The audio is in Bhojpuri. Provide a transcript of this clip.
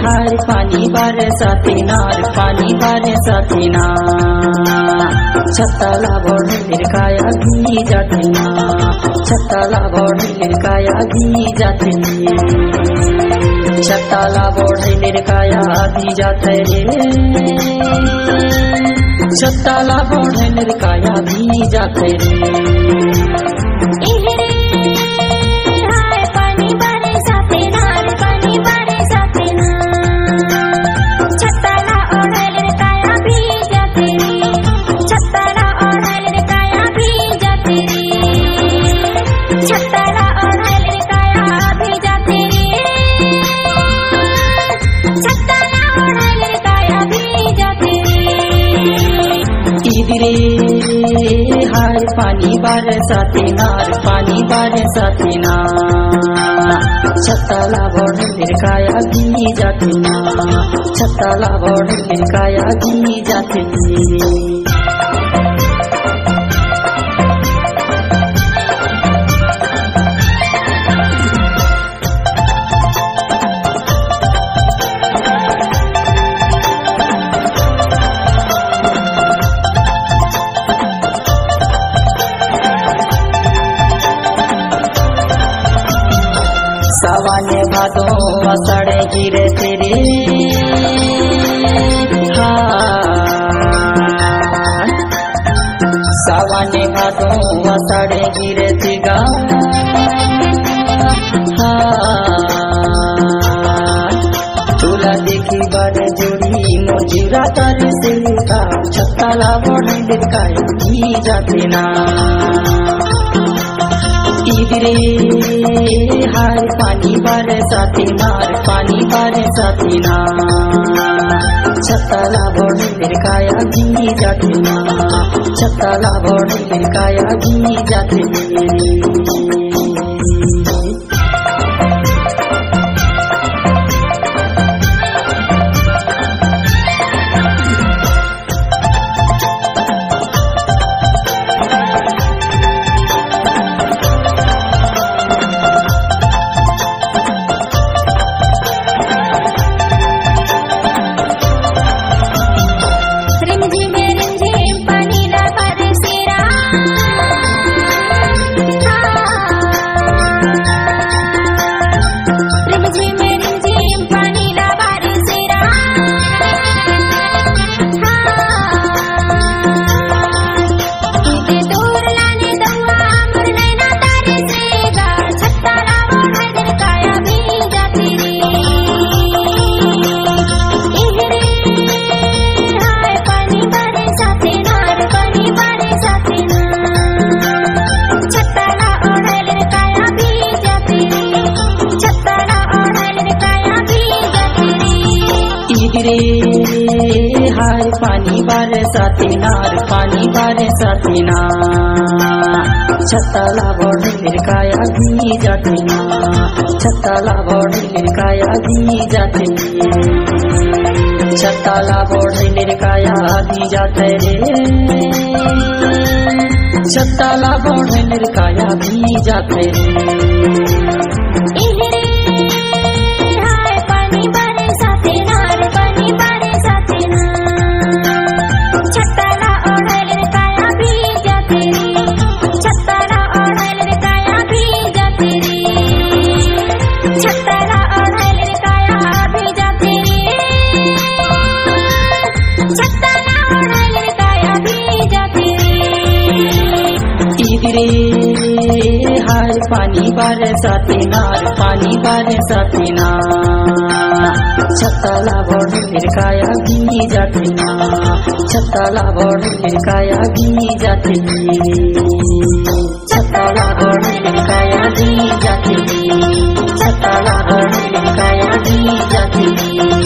हार पानी बरसाते नार पानी बरसाते ना छत्ताला बड़ लिरकाया भी जाते ना छत्ताला बड़ लिरकाया भी जाते छत्ताला बड़ लिरकाया भी जाते छत्ताला बड़ लिरकाया भी जाते हार पानी बरसाते नार पानी बरसाते ना छत्ताला बड़ लिरकाया भी जाते ना छत्ताला बड़ लिरकाया भी जाते सावाने भादो असड़े गिरे तेरे सावाने भादो असड़े गिरे तिगा तुला देखी बड़े जोड़ी मोजीरा तारे से छत्ताला बड़ लिरकाया भी जाते ना हार पानी बरसाते नार पानी बरसाते ना छत्ताला बड़ लिरकाया भी जाते ना छत्ताला बड़ लिरकाया भी जाते हार पानी बरसाते नार पानी बरसाते ना छत्ताला बड़ लिरकाया भी जाते ना छत्ताला बड़ लिरकाया भी जाते छत्ताला बड़ लिरकाया भी जाते छत्ताला बड़ लिरकाया भी जाते हार पानी बरसाते नार पानी बरसाते ना छत्ताला बड़ लिरकाया भी जाते ना छत्ताला बड़ लिरकाया भी जाते छत्ताला बड़ लिरकाया भी जाते छत्ताला बड़ लिरकाया भी जाते